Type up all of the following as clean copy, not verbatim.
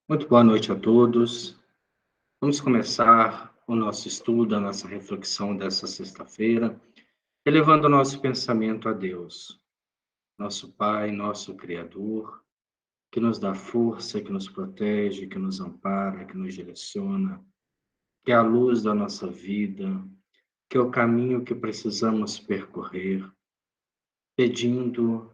Muito boa noite a todos. Vamos começar o nosso estudo, a nossa reflexão dessa sexta-feira, elevando o nosso pensamento a Deus, nosso Pai, nosso Criador, que nos dá força, que nos protege, que nos ampara, que nos direciona, que é a luz da nossa vida, que é o caminho que precisamos percorrer, pedindo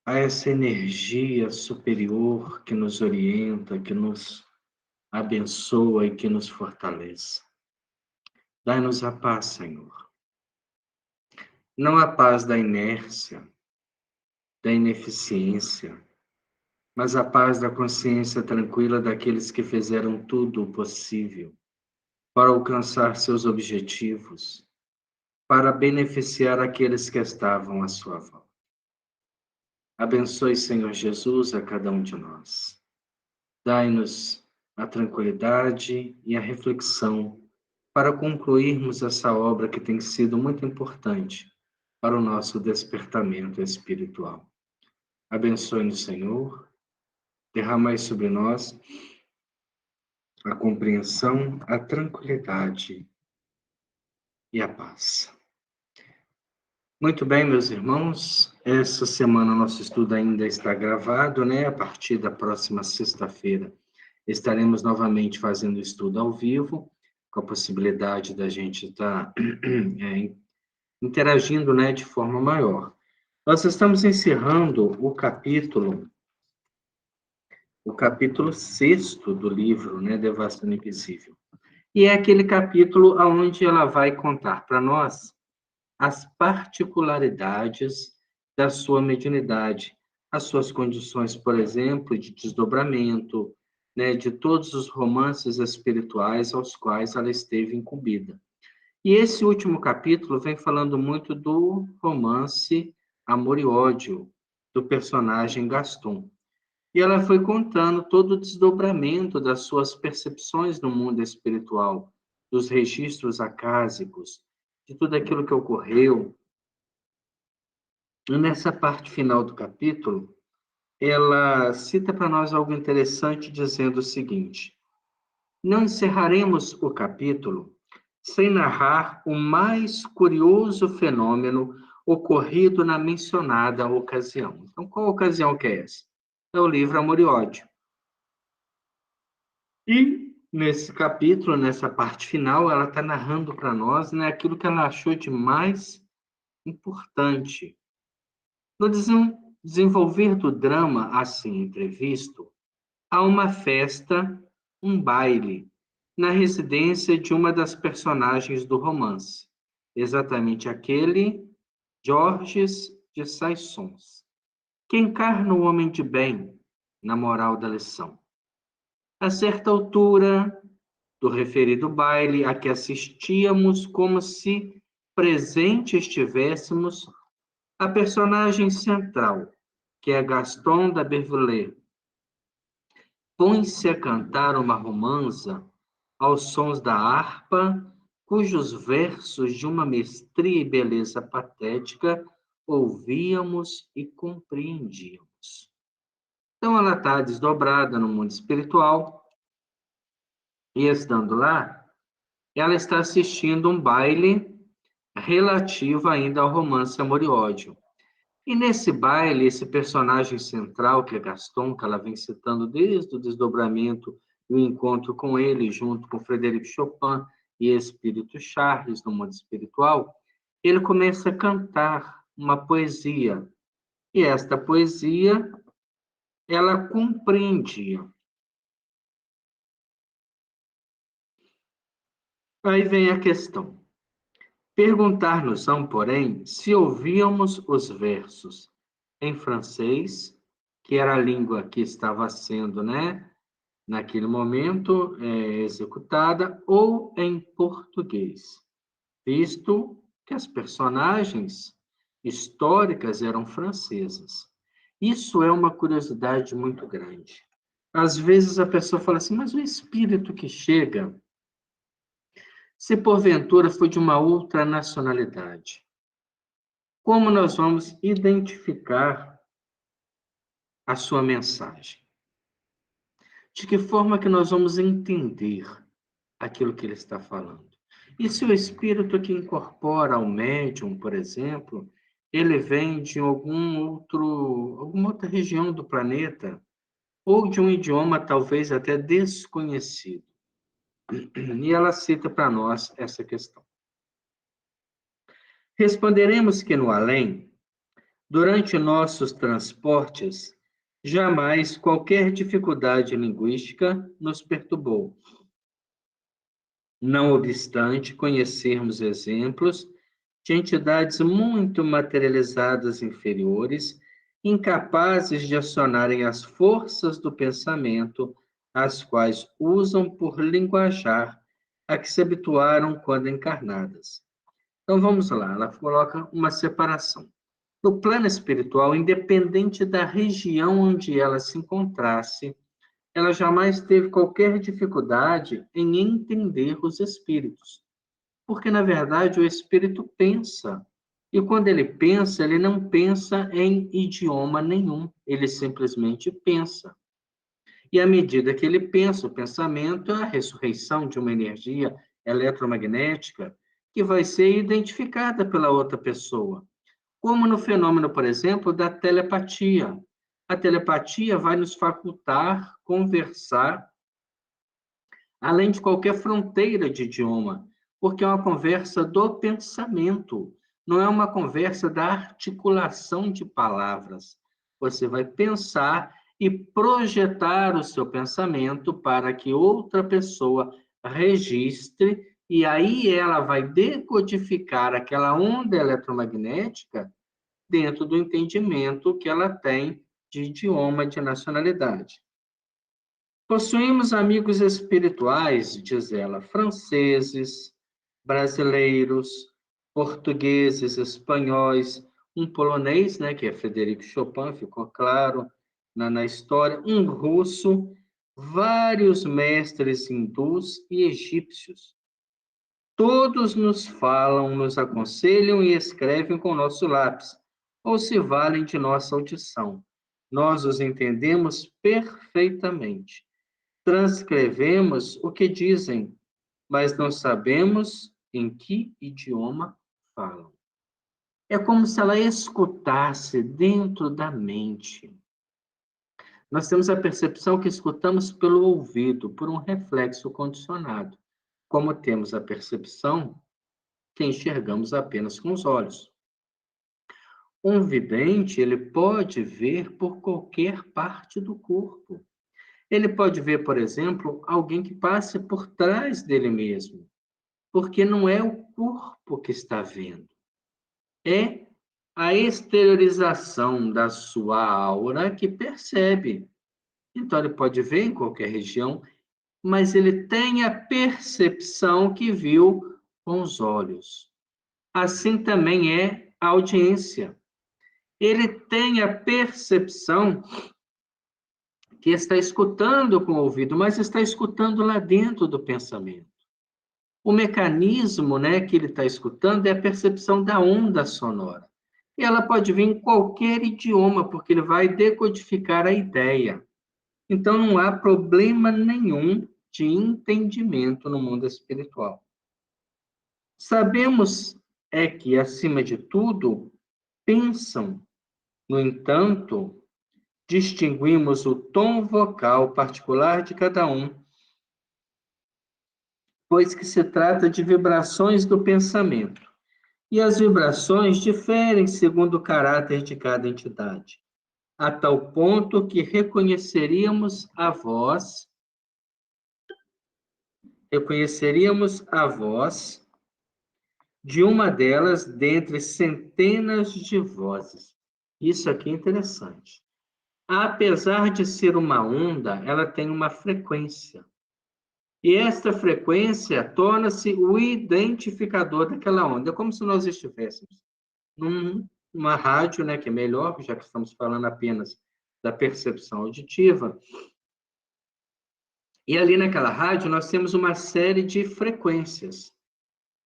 a essa energia superior que nos orienta, que nos abençoa e que nos fortalece. Dai-nos a paz, Senhor. Não a paz da inércia, da ineficiência, mas a paz da consciência tranquila daqueles que fizeram tudo o possível para alcançar seus objetivos, para beneficiar aqueles que estavam à sua volta. Abençoe, Senhor Jesus, a cada um de nós. Dai-nos a tranquilidade e a reflexão para concluirmos essa obra que tem sido muito importante para o nosso despertamento espiritual. Abençoe-nos, Senhor, derramai sobre nós a compreensão, a tranquilidade e a paz. Muito bem, meus irmãos, essa semana nosso estudo ainda está gravado, né? A partir da próxima sexta-feira estaremos novamente fazendo o estudo ao vivo, com a possibilidade da gente estar interagindo, né, de forma maior. Nós estamos encerrando o capítulo 6º do livro, né, Devastação Invisível. E é aquele capítulo onde ela vai contar para nós as particularidades da sua mediunidade, as suas condições, por exemplo, de desdobramento, né, de todos os romances espirituais aos quais ela esteve incumbida. E esse último capítulo vem falando muito do romance Amor e Ódio, do personagem Gaston. E ela foi contando todo o desdobramento das suas percepções no mundo espiritual, dos registros acásicos, de tudo aquilo que ocorreu. E nessa parte final do capítulo, ela cita para nós algo interessante, dizendo o seguinte: não encerraremos o capítulo sem narrar o mais curioso fenômeno ocorrido na mencionada ocasião. Então, qual ocasião que é essa? É o livro Amor e Ódio. E nesse capítulo, nessa parte final, ela está narrando para nós, né, aquilo que ela achou de mais importante. No desenvolver do drama assim entrevisto, há uma festa, um baile, na residência de uma das personagens do romance, exatamente aquele Georges de Saint-Saëns, que encarna o homem de bem na moral da lição. A certa altura do referido baile a que assistíamos como se presente estivéssemos, a personagem central, que é Gaston da Bervelay, põe-se a cantar uma romanza aos sons da harpa, cujos versos de uma mestria e beleza patética ouvíamos e compreendíamos. Então ela está desdobrada no mundo espiritual e, estando lá, ela está assistindo um baile relativo ainda ao romance Amor e Ódio. E nesse baile, esse personagem central, que é Gaston, que ela vem citando desde o desdobramento e o encontro com ele, junto com Frederic Chopin e Espírito Charles, no mundo espiritual, ele começa a cantar uma poesia. E esta poesia, ela compreendia. Aí vem a questão. Perguntar-nos-ão, porém, se ouvíamos os versos em francês, que era a língua que estava sendo, né, naquele momento, executada, ou em português, visto que as personagens históricas eram francesas. Isso é uma curiosidade muito grande. Às vezes a pessoa fala assim, mas o espírito que chega, se porventura foi de uma outra nacionalidade, como nós vamos identificar a sua mensagem? De que forma que nós vamos entender aquilo que ele está falando? E se o espírito que incorpora ao médium, por exemplo, ele vem de alguma outra região do planeta, ou de um idioma talvez até desconhecido? E ela cita para nós essa questão. Responderemos que no além, durante nossos transportes, jamais qualquer dificuldade linguística nos perturbou. Não obstante conhecermos exemplos de entidades muito materializadas inferiores, incapazes de acionarem as forças do pensamento, as quais usam por linguajar a que se habituaram quando encarnadas. Então vamos lá, ela coloca uma separação. No plano espiritual, independente da região onde ela se encontrasse, ela jamais teve qualquer dificuldade em entender os espíritos. Porque, na verdade, o espírito pensa. E quando ele pensa, ele não pensa em idioma nenhum, ele simplesmente pensa. E à medida que ele pensa, o pensamento é a ressurreição de uma energia eletromagnética que vai ser identificada pela outra pessoa. Como no fenômeno, por exemplo, da telepatia. A telepatia vai nos facultar conversar além de qualquer fronteira de idioma, porque é uma conversa do pensamento, não é uma conversa da articulação de palavras. Você vai pensar e projetar o seu pensamento para que outra pessoa registre, e aí ela vai decodificar aquela onda eletromagnética dentro do entendimento que ela tem de idioma, de nacionalidade. Possuímos amigos espirituais, diz ela, franceses, brasileiros, portugueses, espanhóis, um polonês, né, que é Frederico Chopin, ficou claro na história, um russo, vários mestres hindus e egípcios. Todos nos falam, nos aconselham e escrevem com nosso lápis, ou se valem de nossa audição. Nós os entendemos perfeitamente. Transcrevemos o que dizem, mas não sabemos em que idioma falam. É como se ela escutasse dentro da mente. Nós temos a percepção que escutamos pelo ouvido, por um reflexo condicionado, como temos a percepção que enxergamos apenas com os olhos. Um vidente, ele pode ver por qualquer parte do corpo. Ele pode ver, por exemplo, alguém que passe por trás dele mesmo, porque não é o corpo que está vendo, é a exteriorização da sua aura que percebe. Então, ele pode ver em qualquer região, mas ele tem a percepção que viu com os olhos. Assim também é a audiência. Ele tem a percepção que está escutando com o ouvido, mas está escutando lá dentro do pensamento. O mecanismo, né, que ele está escutando é a percepção da onda sonora. E ela pode vir em qualquer idioma, porque ele vai decodificar a ideia. Então, não há problema nenhum de entendimento no mundo espiritual. Sabemos é que, acima de tudo, pensam. No entanto, distinguimos o tom vocal particular de cada um, pois que se trata de vibrações do pensamento. E as vibrações diferem segundo o caráter de cada entidade, a tal ponto que reconheceríamos a voz de uma delas dentre centenas de vozes. Isso aqui é interessante. Apesar de ser uma onda, ela tem uma frequência. E esta frequência torna-se o identificador daquela onda. É como se nós estivéssemos numa rádio, né, que é melhor, já que estamos falando apenas da percepção auditiva. E ali naquela rádio nós temos uma série de frequências.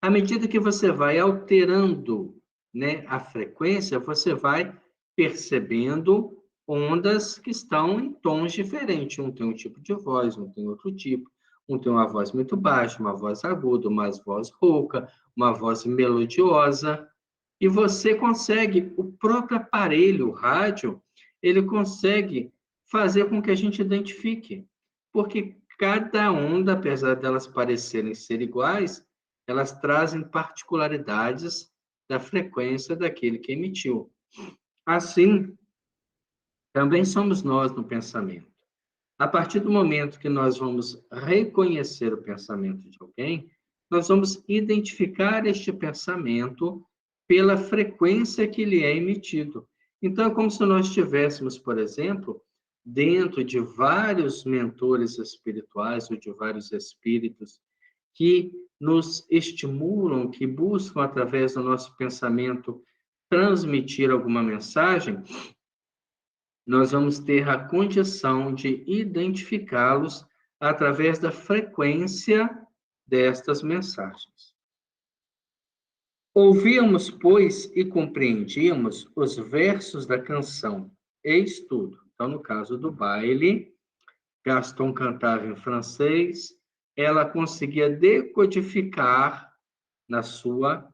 À medida que você vai alterando, né, a frequência, você vai percebendo ondas que estão em tons diferentes. Um tem um tipo de voz, um tem outro tipo. Um tem uma voz muito baixa, uma voz aguda, uma voz rouca, uma voz melodiosa. E você consegue, o próprio aparelho, o rádio, ele consegue fazer com que a gente identifique. Porque cada onda, apesar delas parecerem ser iguais, elas trazem particularidades da frequência daquele que emitiu. Assim, também somos nós no pensamento. A partir do momento que nós vamos reconhecer o pensamento de alguém, nós vamos identificar este pensamento pela frequência que ele é emitido. Então, é como se nós tivéssemos, por exemplo, dentro de vários mentores espirituais ou de vários espíritos que nos estimulam, que buscam, através do nosso pensamento, transmitir alguma mensagem, nós vamos ter a condição de identificá-los através da frequência destas mensagens. Ouvíamos, pois, e compreendíamos os versos da canção. Eis tudo. Então, no caso do baile, Gaston cantava em francês, ela conseguia decodificar na sua,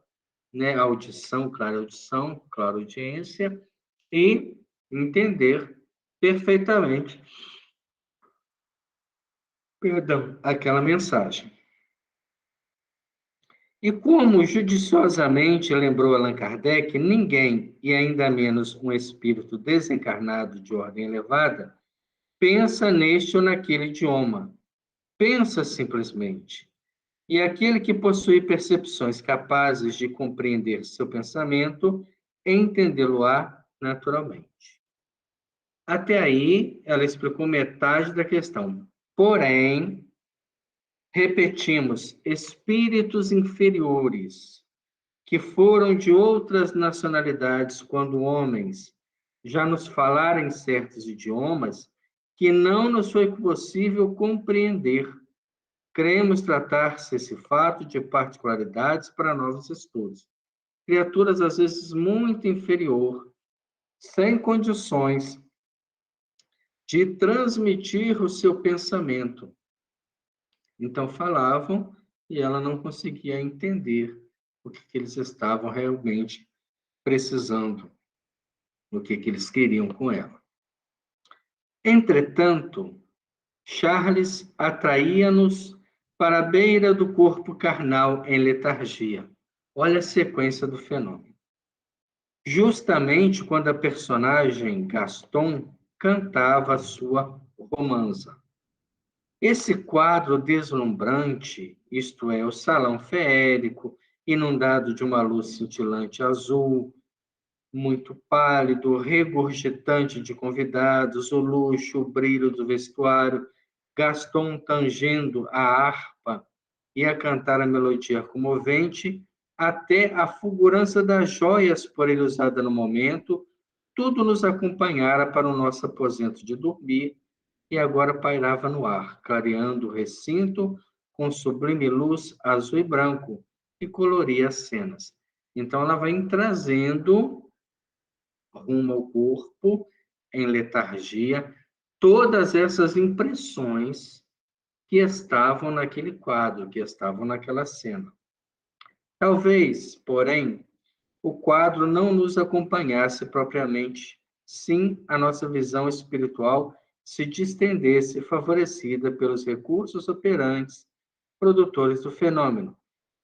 né, audição, clara audiência, e entender perfeitamente, perdão, aquela mensagem. E como judiciosamente lembrou Allan Kardec, ninguém, e ainda menos um espírito desencarnado de ordem elevada, pensa neste ou naquele idioma. Pensa simplesmente. E aquele que possui percepções capazes de compreender seu pensamento, entendê-lo-á naturalmente. Até aí, ela explicou metade da questão. Porém, repetimos, espíritos inferiores, que foram de outras nacionalidades quando homens, já nos falaram em certos idiomas que não nos foi possível compreender. Cremos tratar-se esse fato de particularidades para novos estudos. Criaturas, às vezes, muito inferior, sem condições de transmitir o seu pensamento. Então, falavam e ela não conseguia entender o que eles estavam realmente precisando, o que eles queriam com ela. Entretanto, Charles atraía-nos para a beira do corpo carnal em letargia. Olha a sequência do fenômeno. Justamente quando a personagem Gaston cantava a sua romanza. Esse quadro deslumbrante, isto é, o salão feérico, inundado de uma luz cintilante azul, muito pálido, regurgitante de convidados, o luxo, o brilho do vestuário, Gaston tangendo a harpa e a cantar a melodia comovente, até a fulgurância das joias por ele usada no momento, tudo nos acompanhara para o nosso aposento de dormir, e agora pairava no ar, clareando o recinto com sublime luz azul e branco, que coloria as cenas. Então, ela vai trazendo rumo ao corpo, em letargia, todas essas impressões que estavam naquele quadro, que estavam naquela cena. Talvez, porém, o quadro não nos acompanhasse propriamente, sim a nossa visão espiritual se distendesse, favorecida pelos recursos operantes, produtores do fenômeno,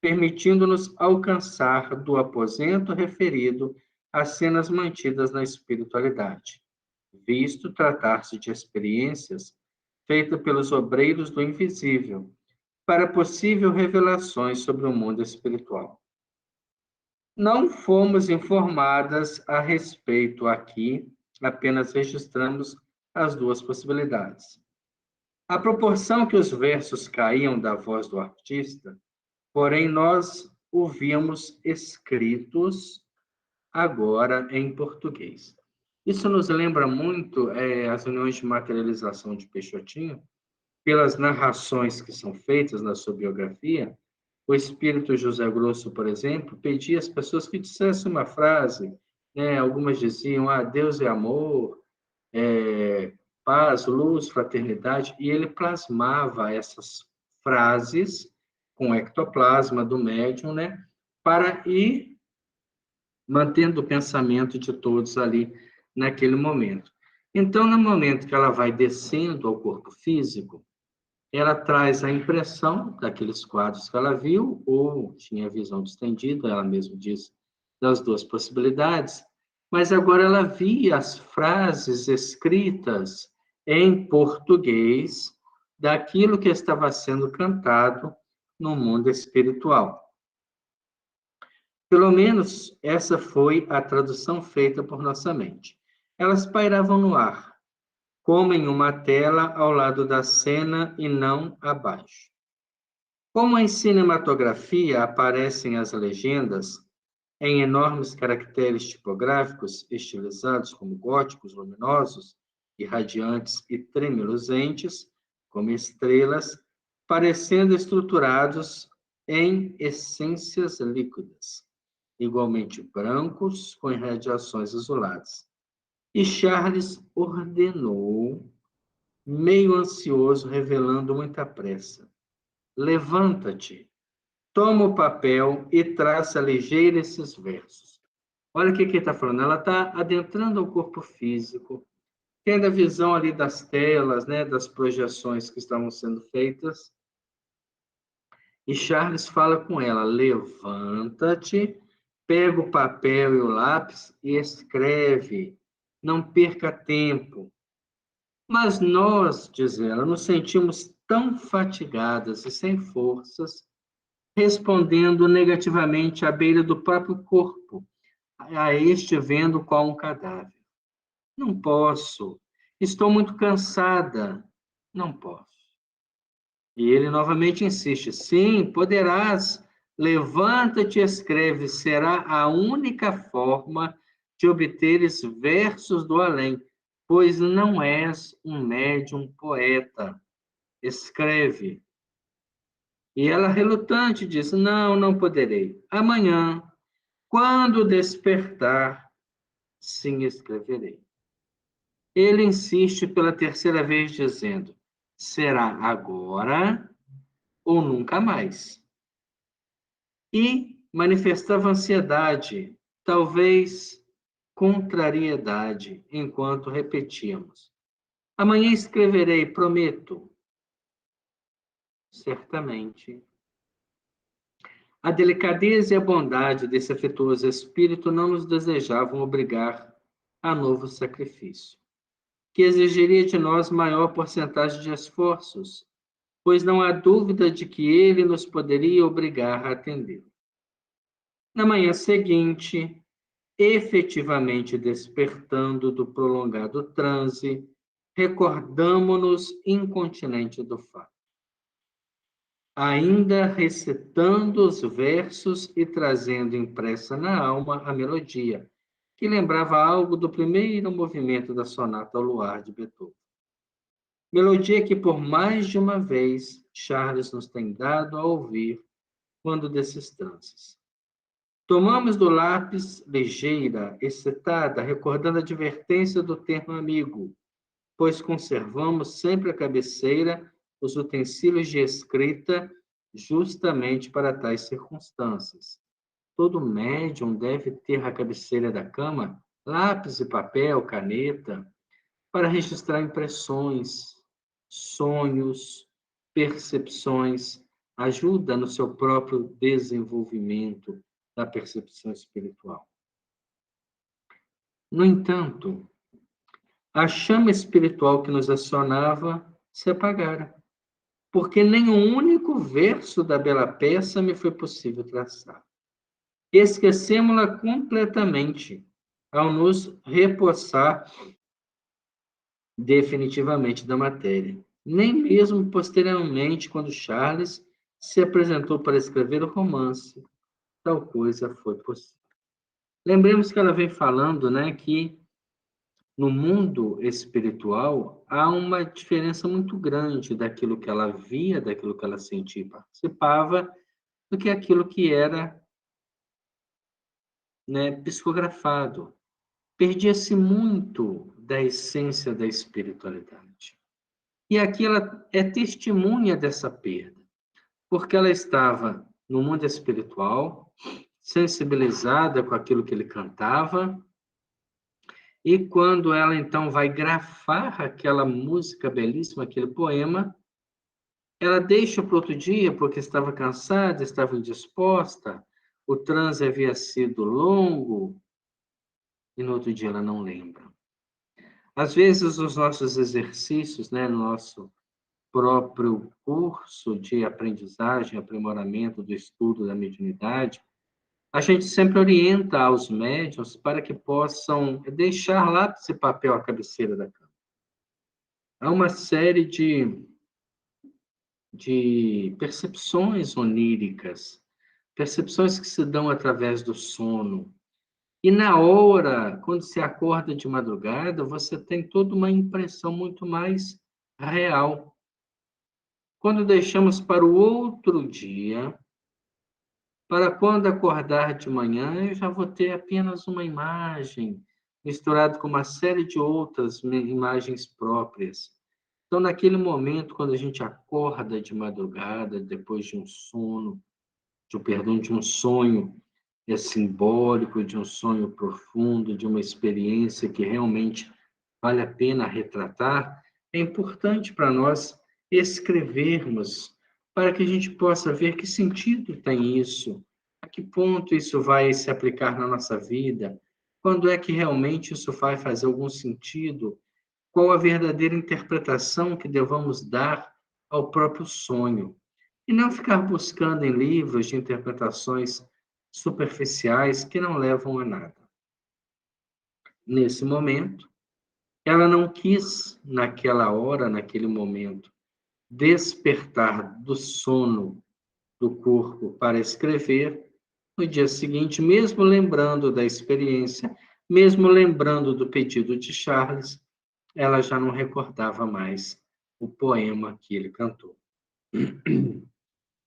permitindo-nos alcançar do aposento referido as cenas mantidas na espiritualidade, visto tratar-se de experiências feitas pelos obreiros do invisível, para possível revelações sobre o mundo espiritual. Não fomos informadas a respeito aqui, apenas registramos as duas possibilidades. A proporção que os versos caíam da voz do artista, porém nós ouvíamos escritos agora em português. Isso nos lembra muito as reuniões de materialização de Peixotinho, pelas narrações que são feitas na sua biografia. O espírito José Grosso, por exemplo, pedia às pessoas que dissessem uma frase, né? Algumas diziam, Deus é amor, paz, luz, fraternidade, e ele plasmava essas frases com o ectoplasma do médium, né, para ir mantendo o pensamento de todos ali naquele momento. Então, no momento que ela vai descendo ao corpo físico, ela traz a impressão daqueles quadros que ela viu, ou tinha visão distendida, ela mesma disse, das duas possibilidades, mas agora ela via as frases escritas em português daquilo que estava sendo cantado no mundo espiritual. Pelo menos essa foi a tradução feita por nossa mente. Elas pairavam no ar, como em uma tela ao lado da cena e não abaixo. Como em cinematografia aparecem as legendas em enormes caracteres tipográficos estilizados como góticos, luminosos, irradiantes e tremuluzentes, como estrelas, parecendo estruturados em essências líquidas, igualmente brancos, com irradiações azuladas. E Charles ordenou, meio ansioso, revelando muita pressa: levanta-te, toma o papel e traça ligeiro esses versos. Olha o que ele está falando. Ela está adentrando o corpo físico, tendo a visão ali das telas, né, das projeções que estavam sendo feitas. E Charles fala com ela: levanta-te, pega o papel e o lápis e escreve. Não perca tempo. Mas nós, diz ela, nos sentimos tão fatigadas e sem forças, respondendo negativamente à beira do próprio corpo, a este vendo qual um cadáver. Não posso. Estou muito cansada. Não posso. E ele novamente insiste: sim, poderás. Levanta-te e escreve. Será a única forma de obteres versos do além, pois não és um médium poeta. Escreve. E ela, relutante, disse: não, não poderei. Amanhã, quando despertar, sim, escreverei. Ele insiste pela terceira vez, dizendo: será agora ou nunca mais. E manifestava ansiedade, talvez contrariedade, enquanto repetíamos: amanhã escreverei, prometo. Certamente. A delicadeza e a bondade desse afetuoso espírito não nos desejavam obrigar a novo sacrifício, que exigiria de nós maior porcentagem de esforços, pois não há dúvida de que ele nos poderia obrigar a atendê-lo. Na manhã seguinte, efetivamente despertando do prolongado transe, recordamo-nos incontinente do fato. Ainda recitando os versos e trazendo impressa na alma a melodia, que lembrava algo do primeiro movimento da sonata ao luar de Beethoven. Melodia que por mais de uma vez Charles nos tem dado a ouvir quando desses trances. Tomamos do lápis ligeira, excitada, recordando a advertência do termo amigo, pois conservamos sempre à cabeceira os utensílios de escrita justamente para tais circunstâncias. Todo médium deve ter à cabeceira da cama lápis e papel, caneta, para registrar impressões, sonhos, percepções, ajuda no seu próprio desenvolvimento da percepção espiritual. No entanto, a chama espiritual que nos acionava se apagara, porque nem um único verso da bela peça me foi possível traçar. Esquecemos-la completamente ao nos repossar definitivamente da matéria. Nem mesmo posteriormente, quando Charles se apresentou para escrever o romance, tal coisa foi possível. Lembremos que ela vem falando, né, que no mundo espiritual há uma diferença muito grande daquilo que ela via, daquilo que ela sentia e participava, do que aquilo que era, né, psicografado. Perdia-se muito da essência da espiritualidade. E aqui ela é testemunha dessa perda, porque ela estava no mundo espiritual, sensibilizada com aquilo que ele cantava, e quando ela então vai grafar aquela música belíssima, aquele poema, ela deixa para outro dia porque estava cansada, estava indisposta, o transe havia sido longo, e no outro dia ela não lembra. Às vezes, os nossos exercícios, né, no nosso próprio curso de aprendizagem, aprimoramento do estudo da mediunidade, a gente sempre orienta aos médiuns para que possam deixar lápis e papel à cabeceira da cama. Há uma série de percepções oníricas, percepções que se dão através do sono. E na hora, quando se acorda de madrugada, você tem toda uma impressão muito mais real. Quando deixamos para o outro dia, para quando acordar de manhã, eu já vou ter apenas uma imagem, misturado com uma série de outras imagens próprias. Então, naquele momento, quando a gente acorda de madrugada, depois de um sono, de um sonho simbólico, de um sonho profundo, de uma experiência que realmente vale a pena retratar, é importante para nós escrevermos, para que a gente possa ver que sentido tem isso, a que ponto isso vai se aplicar na nossa vida, quando é que realmente isso vai fazer algum sentido, qual a verdadeira interpretação que devamos dar ao próprio sonho. E não ficar buscando em livros de interpretações superficiais que não levam a nada. Nesse momento, ela não quis, naquela hora, naquele momento, despertar do sono do corpo para escrever. No dia seguinte, mesmo lembrando da experiência, mesmo lembrando do pedido de Charles, ela já não recordava mais o poema que ele cantou.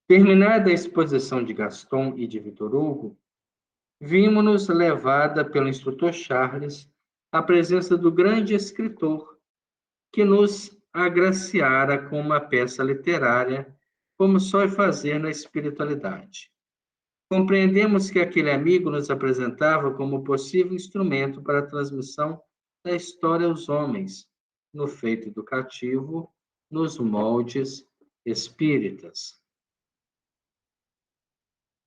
Terminada a exposição de Gaston e de Victor Hugo, vimos-nos levada pelo instrutor Charles à presença do grande escritor, que nos agraciara com uma peça literária, como só fazer na espiritualidade. Compreendemos que aquele amigo nos apresentava como possível instrumento para a transmissão da história aos homens, no feito educativo, nos moldes espíritas.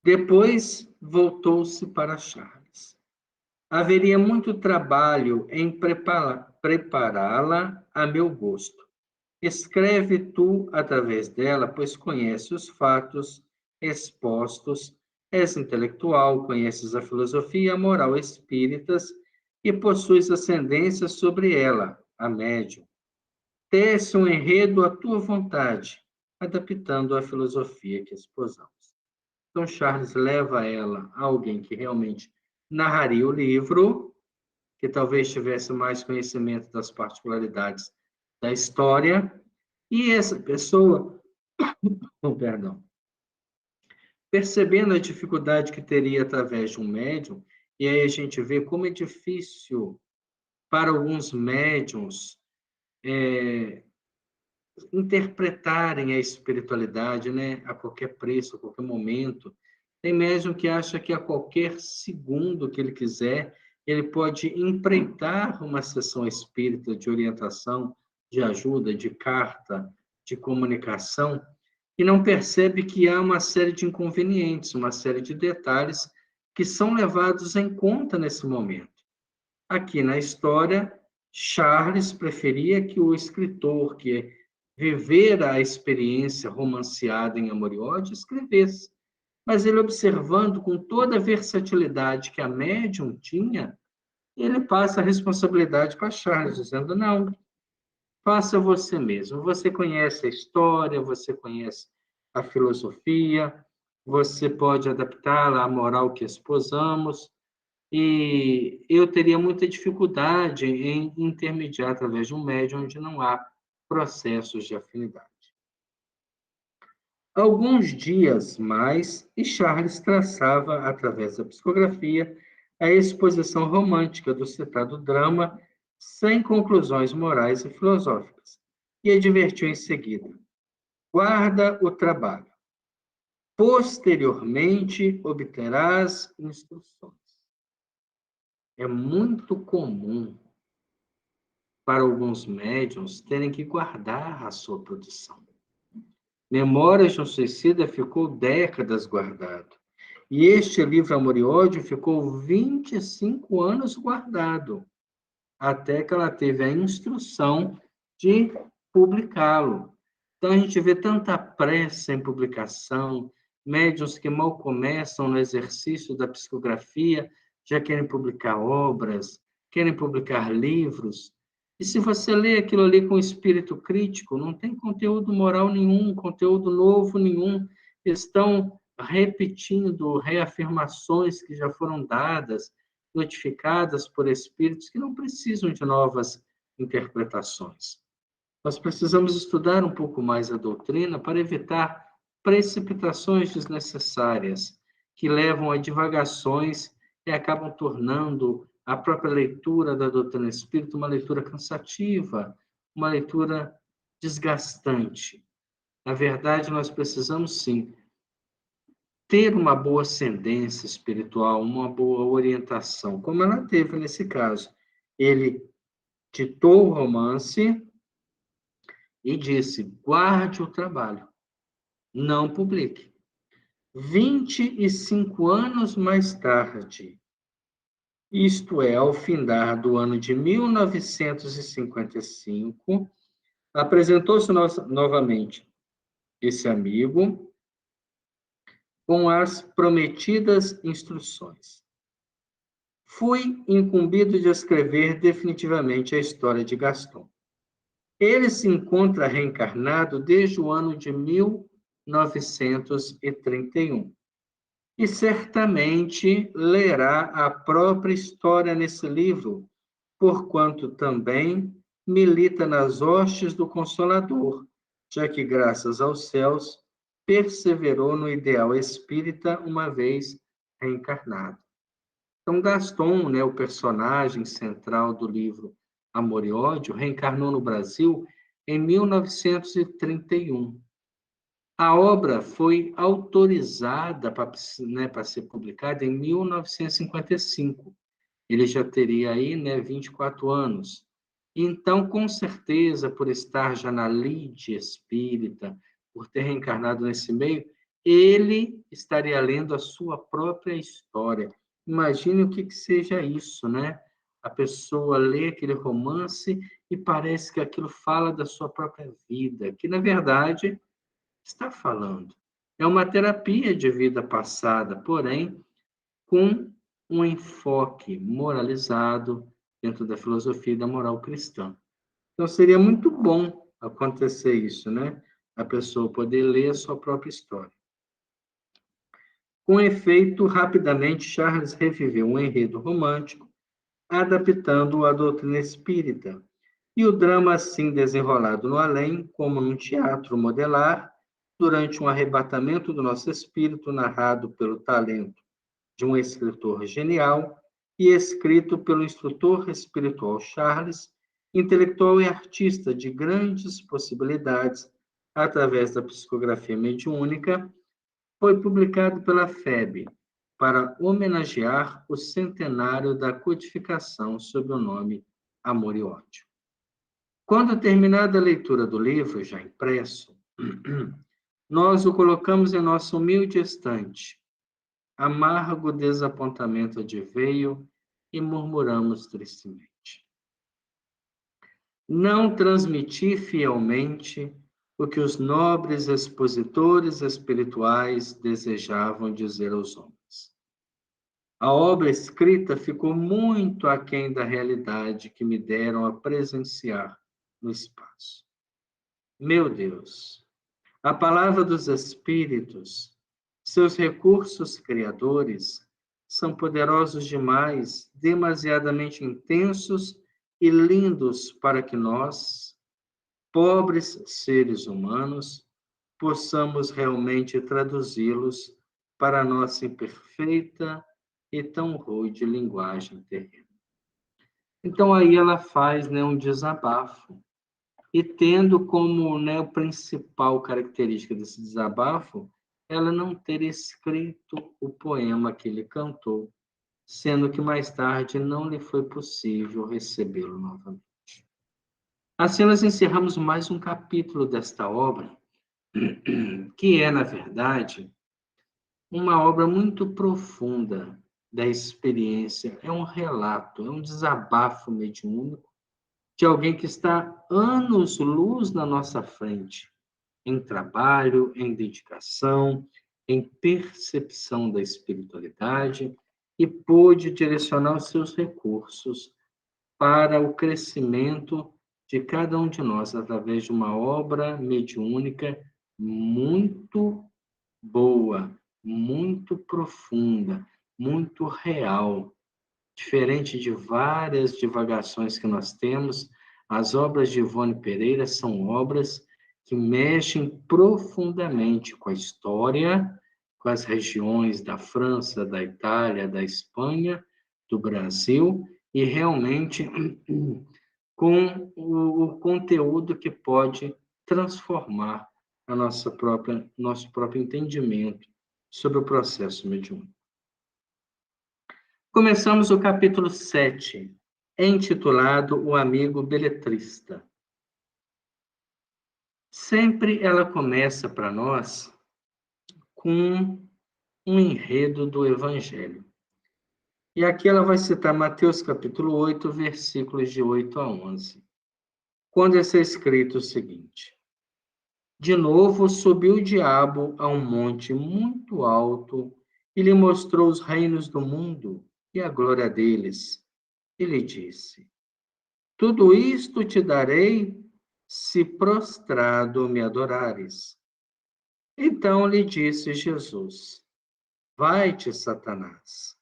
Depois voltou-se para Charles. Haveria muito trabalho em prepará-la a meu gosto. Escreve tu através dela, pois conhece os fatos expostos, és intelectual, conheces a filosofia e a moral espíritas e possuis ascendência sobre ela, a médium. Tece um enredo à tua vontade, adaptando a filosofia que esposamos. Então, Charles leva ela a alguém que realmente narraria o livro, que talvez tivesse mais conhecimento das particularidades da história, e essa pessoa, perdão, percebendo a dificuldade que teria através de um médium, e aí a gente vê como é difícil para alguns médiums interpretarem a espiritualidade, né, a qualquer preço, a qualquer momento. Tem médium que acha que a qualquer segundo que ele quiser, ele pode empreitar uma sessão espírita de orientação, de ajuda, de carta, de comunicação, e não percebe que há uma série de inconvenientes, uma série de detalhes que são levados em conta nesse momento. Aqui na história, Charles preferia que o escritor, que vivera a experiência romanceada em Amor e Ódio, escrevesse. Mas ele, observando com toda a versatilidade que a médium tinha, ele passa a responsabilidade para Charles, dizendo, não, faça você mesmo. Você conhece a história, você conhece a filosofia, você pode adaptá-la à moral que esposamos, e eu teria muita dificuldade em intermediar através de um médium onde não há processos de afinidade. Alguns dias mais, e Charles traçava, através da psicografia, a exposição romântica do citado drama sem conclusões morais e filosóficas, e advertiu em seguida: guarda o trabalho. Posteriormente obterás instruções. É muito comum para alguns médiuns terem que guardar a sua produção. Memórias de um Suicida ficou décadas guardado. E este livro Amor e Ódio ficou 25 anos guardado, até que ela teve a instrução de publicá-lo. Então, a gente vê tanta pressa em publicação, médiuns que mal começam no exercício da psicografia, já querem publicar obras, querem publicar livros. E se você lê aquilo ali com espírito crítico, não tem conteúdo moral nenhum, conteúdo novo nenhum, estão repetindo reafirmações que já foram dadas, notificadas por espíritos que não precisam de novas interpretações. Nós precisamos estudar um pouco mais a doutrina para evitar precipitações desnecessárias que levam a divagações e acabam tornando a própria leitura da doutrina espírita uma leitura cansativa, uma leitura desgastante. Na verdade, nós precisamos sim ter uma boa ascendência espiritual, uma boa orientação, como ela teve nesse caso. Ele ditou o romance e disse: guarde o trabalho, não publique. 25 anos mais tarde, isto é, ao findar do ano de 1955, apresentou-se novamente esse amigo com as prometidas instruções. Fui incumbido de escrever definitivamente a história de Gaston. Ele se encontra reencarnado desde o ano de 1931 e certamente lerá a própria história nesse livro, porquanto também milita nas hostes do Consolador, já que, graças aos céus, perseverou no ideal espírita uma vez reencarnado. Então, Gaston, né, o personagem central do livro Amor e Ódio, reencarnou no Brasil em 1931. A obra foi autorizada para ser publicada em 1955. Ele já teria aí, né, 24 anos. Então, com certeza, por estar já na lide espírita, por ter reencarnado nesse meio, ele estaria lendo a sua própria história. Imagine o que seja isso, né? A pessoa lê aquele romance e parece que aquilo fala da sua própria vida, que, na verdade, está falando. É uma terapia de vida passada, porém, com um enfoque moralizado dentro da filosofia e da moral cristã. Então, seria muito bom acontecer isso, né? A pessoa poder ler a sua própria história. Com efeito, rapidamente, Charles reviveu um enredo romântico, adaptando-o à doutrina espírita. E o drama, assim desenrolado no além, como num teatro modelar, durante um arrebatamento do nosso espírito, narrado pelo talento de um escritor genial e escrito pelo instrutor espiritual Charles, intelectual e artista de grandes possibilidades, através da psicografia mediúnica, foi publicado pela FEB para homenagear o centenário da codificação sob o nome Amor e Ódio. Quando terminada a leitura do livro, já impresso, nós o colocamos em nossa humilde estante. Amargo desapontamento adveio e murmuramos tristemente. Não transmiti fielmente o que os nobres expositores espirituais desejavam dizer aos homens. A obra escrita ficou muito aquém da realidade que me deram a presenciar no espaço. Meu Deus, a palavra dos espíritos, seus recursos criadores, são poderosos demais, demasiadamente intensos e lindos para que nós, pobres seres humanos, possamos realmente traduzi-los para a nossa imperfeita e tão rude linguagem terrena. Então, aí ela faz, né, um desabafo. E tendo como, né, principal característica desse desabafo, ela não ter escrito o poema que ele cantou, sendo que mais tarde não lhe foi possível recebê-lo novamente. Assim, nós encerramos mais um capítulo desta obra, que é, na verdade, uma obra muito profunda da experiência. É um relato, é um desabafo mediúnico de alguém que está anos-luz na nossa frente, em trabalho, em dedicação, em percepção da espiritualidade, e pôde direcionar os seus recursos para o crescimento de cada um de nós através de uma obra mediúnica muito boa, muito profunda, muito real. Diferente de várias divagações que nós temos, as obras de Ivone Pereira são obras que mexem profundamente com a história, com as regiões da França, da Itália, da Espanha, do Brasil, e realmente com o conteúdo que pode transformar a nosso próprio entendimento sobre o processo mediúnico. Começamos o capítulo 7, intitulado O Amigo Beletrista. Sempre ela começa para nós com um enredo do Evangelho. E aqui ela vai citar Mateus capítulo 8, versículos de 8 a 11, quando está escrito o seguinte: De novo subiu o diabo a um monte muito alto e lhe mostrou os reinos do mundo e a glória deles. E lhe disse: Tudo isto te darei se prostrado me adorares. Então lhe disse Jesus: Vai-te, Satanás,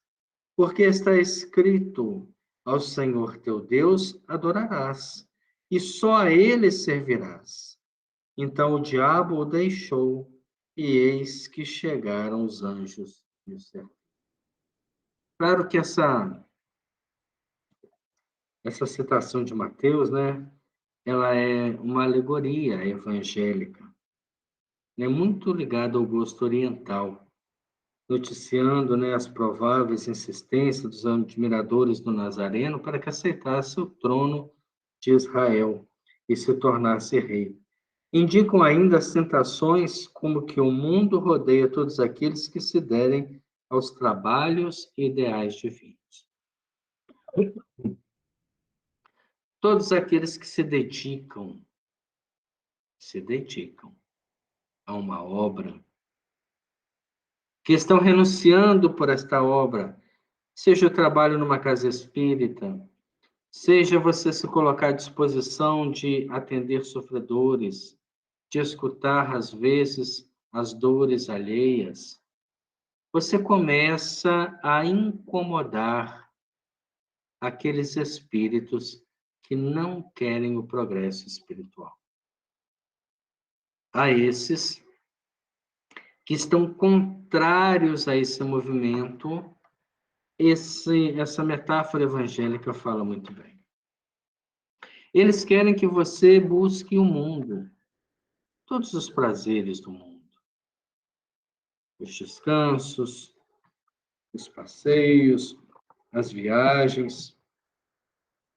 porque está escrito: Ao Senhor teu Deus adorarás, e só a ele servirás. Então o diabo o deixou, e eis que chegaram os anjos e o serviram. Claro que essa citação de Mateus, né, ela é uma alegoria evangélica, né, muito ligada ao gosto oriental, noticiando, né, as prováveis insistências dos admiradores do Nazareno para que aceitasse o trono de Israel e se tornasse rei. Indicam ainda as tentações como que o mundo rodeia todos aqueles que se derem aos trabalhos e ideais divinos. Todos aqueles que se dedicam a uma obra, que estão renunciando por esta obra, seja o trabalho numa casa espírita, seja você se colocar à disposição de atender sofredores, de escutar, às vezes, as dores alheias, você começa a incomodar aqueles espíritos que não querem o progresso espiritual. A esses que estão contrários a esse movimento, essa metáfora evangélica fala muito bem. Eles querem que você busque o mundo, todos os prazeres do mundo, os descansos, os passeios, as viagens,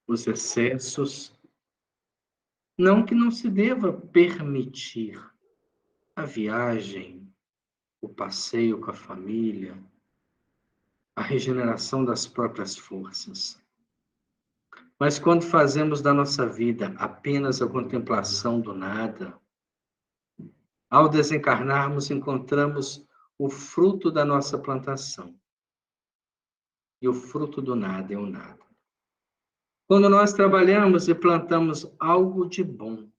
os excessos. Não que não se deva permitir a viagem, o passeio com a família, a regeneração das próprias forças. Mas quando fazemos da nossa vida apenas a contemplação do nada, ao desencarnarmos, encontramos o fruto da nossa plantação. E o fruto do nada é o nada. Quando nós trabalhamos e plantamos algo de bom,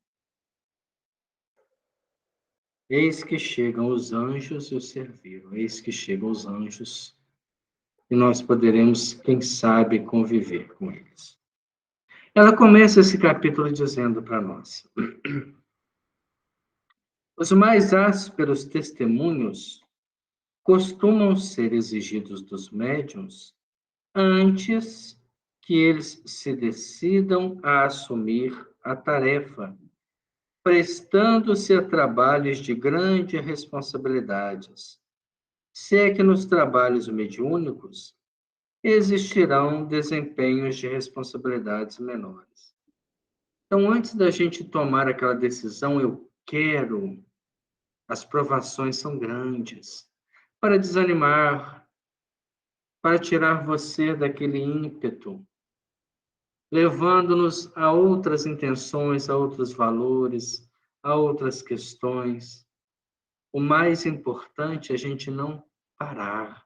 eis que chegam os anjos e o serviram. Eis que chegam os anjos e nós poderemos, quem sabe, conviver com eles. Ela começa esse capítulo dizendo para nós: os mais ásperos testemunhos costumam ser exigidos dos médiuns antes que eles se decidam a assumir a tarefa, prestando-se a trabalhos de grandes responsabilidades. Se é que nos trabalhos mediúnicos existirão desempenhos de responsabilidades menores. Então, antes da gente tomar aquela decisão, eu quero, as provações são grandes, para desanimar, para tirar você daquele ímpeto, levando-nos a outras intenções, a outros valores, a outras questões. O mais importante é a gente não parar.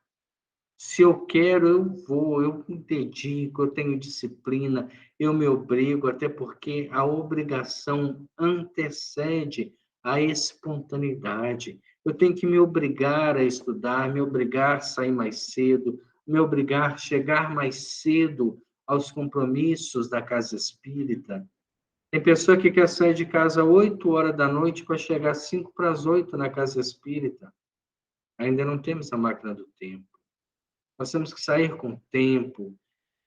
Se eu quero, eu vou, eu me dedico, eu tenho disciplina, eu me obrigo, até porque a obrigação antecede a espontaneidade. Eu tenho que me obrigar a estudar, me obrigar a sair mais cedo, me obrigar a chegar mais cedo aos compromissos da casa espírita. Tem pessoa que quer sair de casa às 8 horas da noite para chegar às 5 para as 8 na casa espírita. Ainda não temos a máquina do tempo. Nós temos que sair com tempo,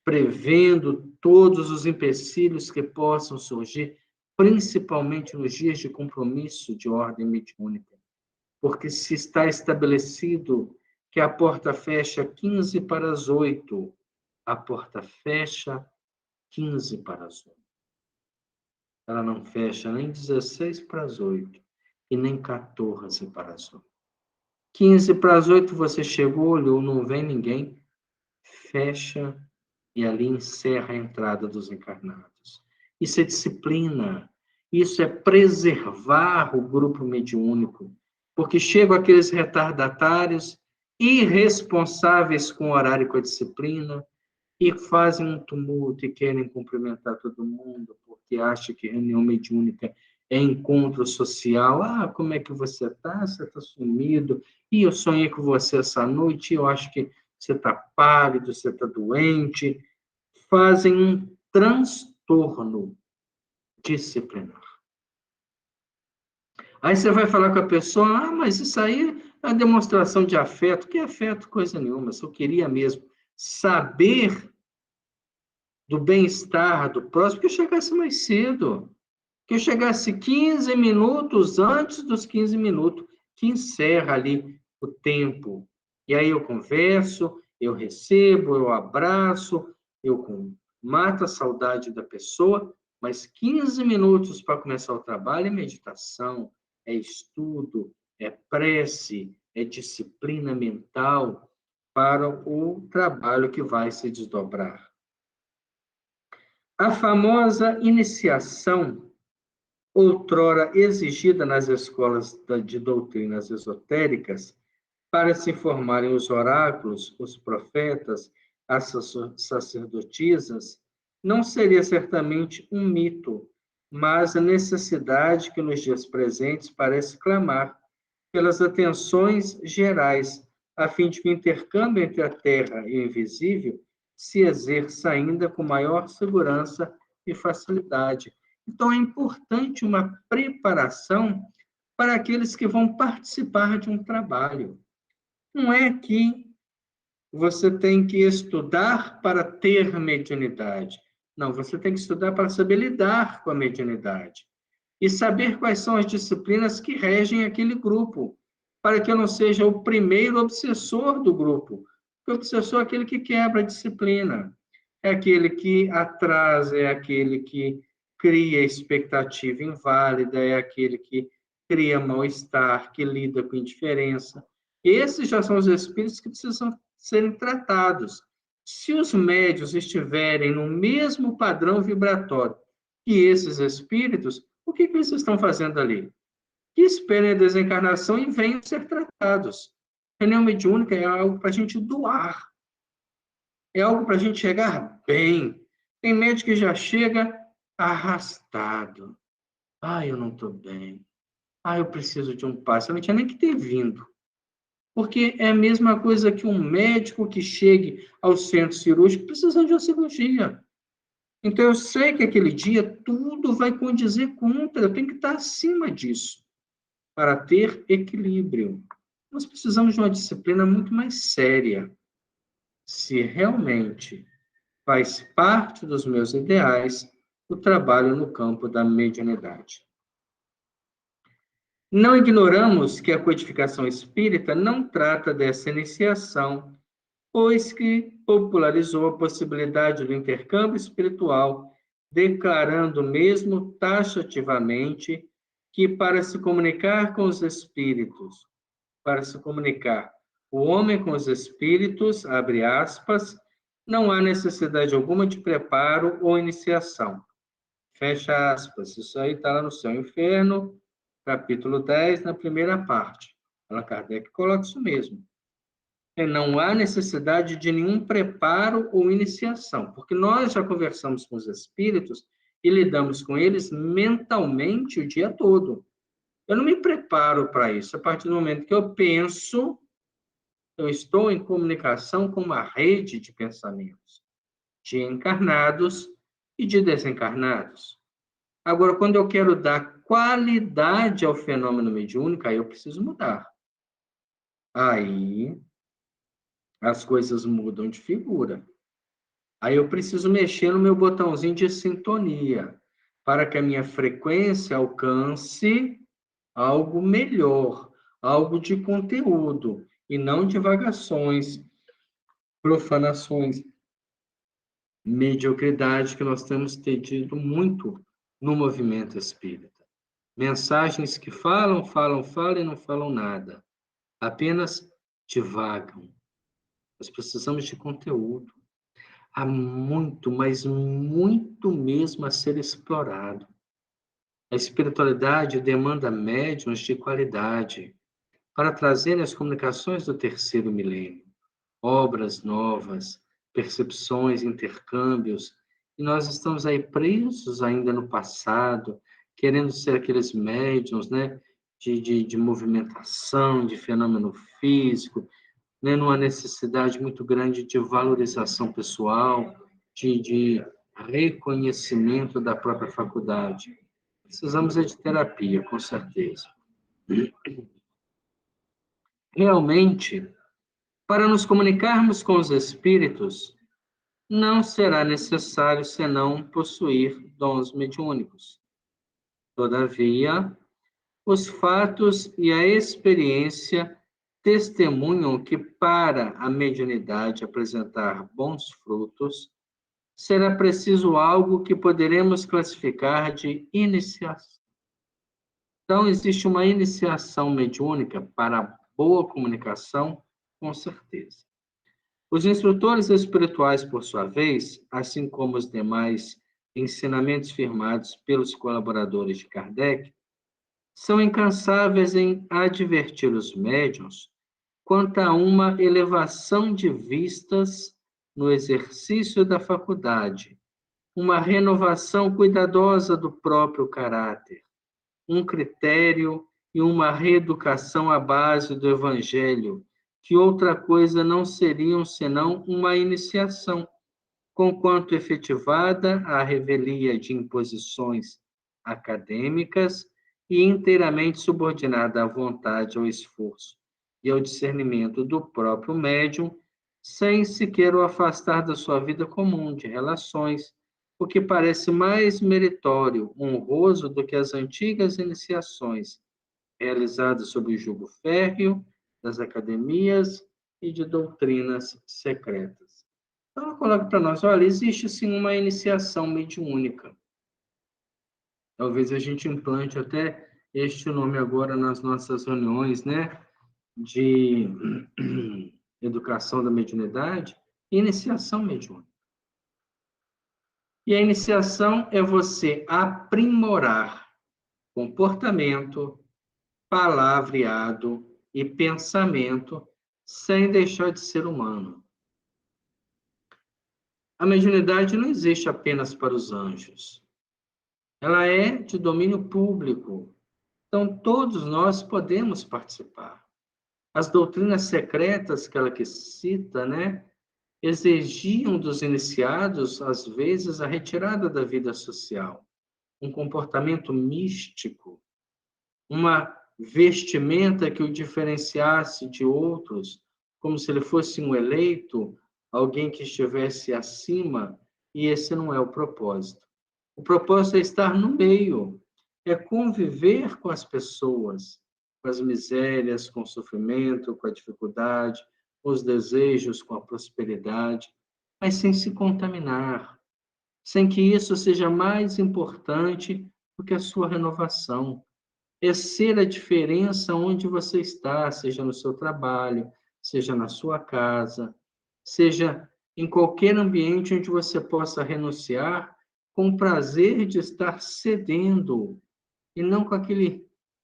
prevendo todos os empecilhos que possam surgir, principalmente nos dias de compromisso de ordem mediúnica. Porque se está estabelecido que a porta fecha 15 para as 8, a porta fecha 15 para as 8. Ela não fecha nem 16 para as 8 e nem 14 para as 8. 15 para as 8 você chegou, olhou, não vem ninguém, fecha e ali encerra a entrada dos encarnados. Isso é disciplina, isso é preservar o grupo mediúnico, porque chegam aqueles retardatários irresponsáveis com o horário e com a disciplina e fazem um tumulto e querem cumprimentar todo mundo, porque acham que reunião mediúnica é encontro social. Ah, como é que você está? Você está sumido. E eu sonhei com você essa noite, eu acho que você está pálido, você está doente. Fazem um transtorno disciplinar. Aí você vai falar com a pessoa, ah, mas isso aí é uma demonstração de afeto. Que afeto? Coisa nenhuma. Eu só queria mesmo saber do bem-estar do próximo, que eu chegasse mais cedo, que eu chegasse 15 minutos antes dos 15 minutos, que encerra ali o tempo. E aí eu converso, eu recebo, eu abraço, eu mato a saudade da pessoa, mas 15 minutos para começar o trabalho é meditação, é estudo, é prece, é disciplina mental para o trabalho que vai se desdobrar. A famosa iniciação, outrora exigida nas escolas de doutrinas esotéricas, para se formarem os oráculos, os profetas, as sacerdotisas, não seria certamente um mito, mas a necessidade que nos dias presentes parece clamar pelas atenções gerais, a fim de que o intercâmbio entre a terra e o invisível se exerça ainda com maior segurança e facilidade. Então, é importante uma preparação para aqueles que vão participar de um trabalho. Não é que você tem que estudar para ter mediunidade. Não, você tem que estudar para saber lidar com a mediunidade e saber quais são as disciplinas que regem aquele grupo, para que eu não seja o primeiro obsessor do grupo. Porque o obsessor é aquele que quebra a disciplina, é aquele que atrasa, é aquele que cria expectativa inválida, é aquele que cria mal-estar, que lida com indiferença. Esses já são os espíritos que precisam serem tratados. Se os médios estiverem no mesmo padrão vibratório que esses espíritos, o que eles estão fazendo ali? Que esperem a desencarnação e venham ser tratados. Reunião mediúnica é algo para a gente doar, é algo para a gente chegar bem. Tem médico que já chega arrastado. Ah, eu não estou bem. Ah, eu preciso de um passe. Eu não tinha nem que ter vindo. Porque é a mesma coisa que um médico que chegue ao centro cirúrgico precisando de uma cirurgia. Então, eu sei que aquele dia tudo vai condizer contra, eu tenho que estar acima disso, para ter equilíbrio. Nós precisamos de uma disciplina muito mais séria. Se realmente Faz parte dos meus ideais o trabalho no campo da mediunidade. Não ignoramos que a codificação espírita não trata dessa iniciação, pois que popularizou a possibilidade do intercâmbio espiritual, declarando mesmo taxativamente que para se comunicar com os espíritos, para se comunicar o homem com os espíritos, abre aspas, não há necessidade alguma de preparo ou iniciação. Fecha aspas. Isso aí está lá no Céu e Inferno, capítulo 10, na primeira parte. Allan Kardec coloca isso mesmo. Não há necessidade de nenhum preparo ou iniciação, porque nós já conversamos com os espíritos e lidamos com eles mentalmente o dia todo. Eu não me preparo para isso. A partir do momento que eu penso, eu estou em comunicação com uma rede de pensamentos, de encarnados e de desencarnados. Agora, quando eu quero dar qualidade ao fenômeno mediúnico, aí eu preciso mudar. Aí as coisas mudam de figura. Aí eu preciso mexer no meu botãozinho de sintonia, para que a minha frequência alcance algo melhor, algo de conteúdo, e não divagações, profanações, mediocridade que nós temos tido muito no movimento espírita. Mensagens que falam, falam, falam e não falam nada. Apenas divagam. Nós precisamos de conteúdo. Há muito, mas muito mesmo a ser explorado. A espiritualidade demanda médiuns de qualidade para trazer as comunicações do terceiro milênio, obras novas, percepções, intercâmbios, e nós estamos aí presos ainda no passado, querendo ser aqueles médiuns, né, de movimentação, de fenômeno físico, né, numa necessidade muito grande de valorização pessoal, de reconhecimento da própria faculdade. Precisamos de terapia, com certeza. Realmente, para nos comunicarmos com os espíritos, não será necessário senão possuir dons mediúnicos. Todavia, os fatos e a experiência testemunham que para a mediunidade apresentar bons frutos, será preciso algo que poderemos classificar de iniciação. Então, existe uma iniciação mediúnica para a boa comunicação, com certeza. Os instrutores espirituais, por sua vez, assim como os demais ensinamentos firmados pelos colaboradores de Kardec, são incansáveis em advertir os médiuns quanto a uma elevação de vistas no exercício da faculdade, uma renovação cuidadosa do próprio caráter, um critério e uma reeducação à base do Evangelho, que outra coisa não seriam senão uma iniciação, conquanto efetivada a revelia de imposições acadêmicas e inteiramente subordinada à vontade, ao esforço e ao discernimento do próprio médium, sem sequer o afastar da sua vida comum de relações, o que parece mais meritório, honroso do que as antigas iniciações realizadas sob o jugo férreo das academias e de doutrinas secretas. Então, ela coloca para nós, olha, existe sim uma iniciação mediúnica. Talvez a gente implante até este nome agora nas nossas reuniões, né, de educação da mediunidade, iniciação mediúnica. E a iniciação é você aprimorar comportamento, palavreado e pensamento sem deixar de ser humano. A mediunidade não existe apenas para os anjos. Ela é de domínio público. Então, todos nós podemos participar. As doutrinas secretas que ela que cita, né, exigiam dos iniciados, às vezes, a retirada da vida social, um comportamento místico, uma vestimenta que o diferenciasse de outros, como se ele fosse um eleito, alguém que estivesse acima, e esse não é o propósito. O propósito é estar no meio, é conviver com as pessoas, com as misérias, com o sofrimento, com a dificuldade, com os desejos, com a prosperidade, mas sem se contaminar, sem que isso seja mais importante do que a sua renovação. É ser a diferença onde você está, seja no seu trabalho, seja na sua casa, seja em qualquer ambiente onde você possa renunciar com o prazer de estar cedendo e não com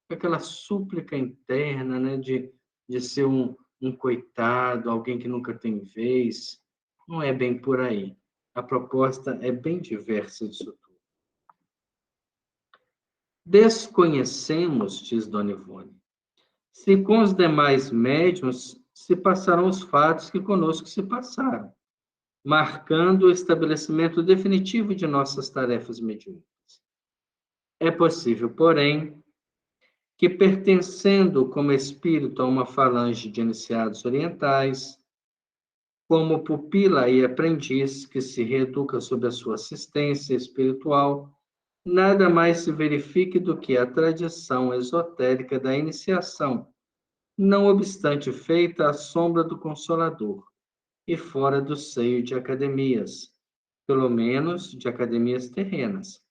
aquela súplica interna, né, de ser um coitado, alguém que nunca tem vez. Não é bem por aí. A proposta é bem diversa disso tudo. Desconhecemos, diz Dona Ivone, se com os demais médiuns se passaram os fatos que conosco se passaram, marcando o estabelecimento definitivo de nossas tarefas mediúnicas. É possível, porém, que pertencendo como espírito a uma falange de iniciados orientais, como pupila e aprendiz que se reeduca sob a sua assistência espiritual, nada mais se verifique do que a tradição esotérica da iniciação, não obstante feita à sombra do Consolador e fora do seio de academias, pelo menos de academias terrenas,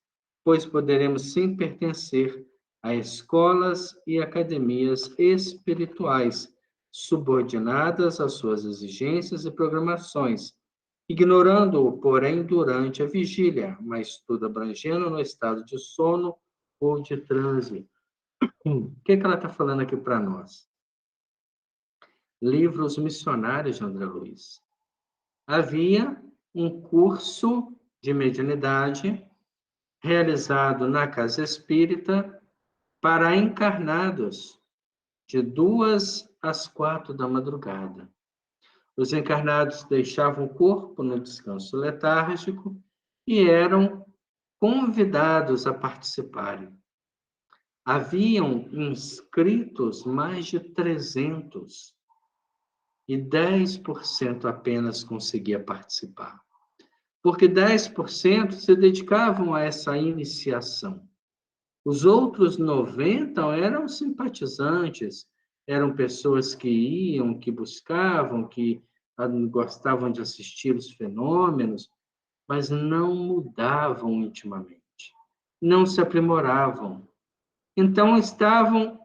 pois poderemos sim pertencer a escolas e academias espirituais, subordinadas às suas exigências e programações, ignorando-o, porém, durante a vigília, mas tudo abrangendo no estado de sono ou de transe. O que ela está falando aqui para nós? Livros missionários de André Luiz. Havia um curso de mediunidade realizado na Casa Espírita para encarnados, de 2 às 4 da madrugada. Os encarnados deixavam o corpo no descanso letárgico e eram convidados a participarem. Haviam inscritos mais de 300 e 10% apenas conseguia participar. Porque 10% se dedicavam a essa iniciação. Os outros 90% eram simpatizantes, eram pessoas que iam, que buscavam, que gostavam de assistir os fenômenos, mas não mudavam intimamente, não se aprimoravam. Então, estavam,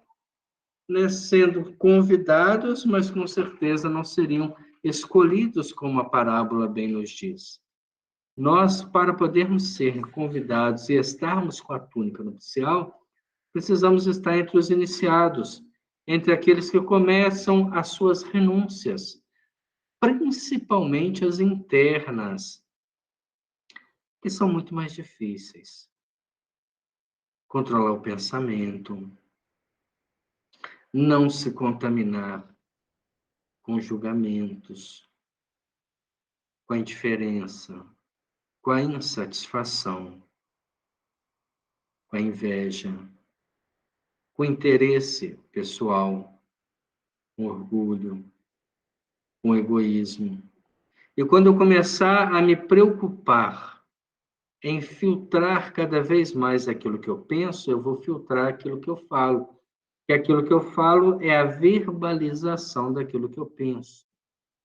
né, sendo convidados, mas com certeza não seriam escolhidos, como a parábola bem nos diz. Nós, para podermos ser convidados e estarmos com a túnica nupcial, precisamos estar entre os iniciados, entre aqueles que começam as suas renúncias, principalmente as internas, que são muito mais difíceis. Controlar o pensamento, não se contaminar com julgamentos, com a indiferença, com a insatisfação, com a inveja, com interesse pessoal, com orgulho, com egoísmo. E quando eu começar a me preocupar em filtrar cada vez mais aquilo que eu penso, eu vou filtrar aquilo que eu falo. E aquilo que eu falo é a verbalização daquilo que eu penso.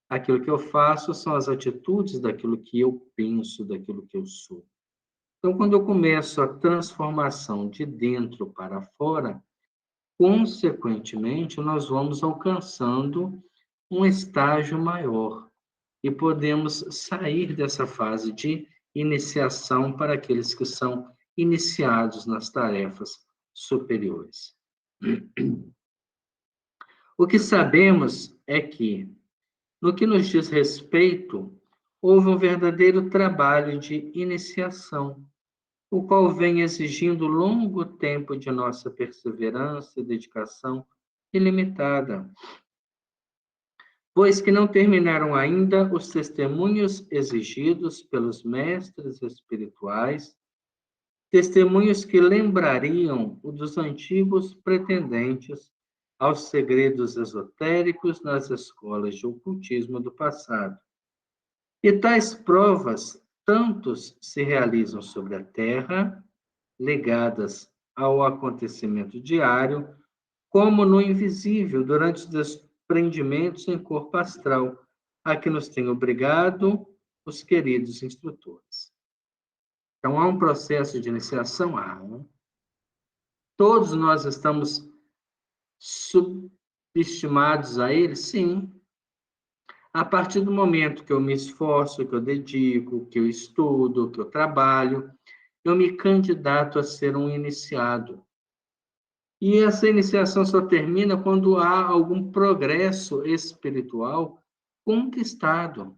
Aquilo que eu faço são as atitudes daquilo que eu penso, daquilo que eu sou. Então, quando eu começo a transformação de dentro para fora, consequentemente, nós vamos alcançando um estágio maior e podemos sair dessa fase de iniciação para aqueles que são iniciados nas tarefas superiores. O que sabemos é que, no que nos diz respeito, houve um verdadeiro trabalho de iniciação, o qual vem exigindo longo tempo de nossa perseverança e dedicação ilimitada, pois que não terminaram ainda os testemunhos exigidos pelos mestres espirituais, testemunhos que lembrariam o dos antigos pretendentes aos segredos esotéricos nas escolas de ocultismo do passado, E tais provas, tantos se realizam sobre a terra, ligadas ao acontecimento diário, como no invisível, durante os desprendimentos em corpo astral, a que nos tem obrigado os queridos instrutores. Então, há um processo de iniciação? Há. Todos nós estamos subestimados a ele? Sim. A partir do momento que eu me esforço, que eu dedico, que eu estudo, que eu trabalho, eu me candidato a ser um iniciado. E essa iniciação só termina quando há algum progresso espiritual conquistado.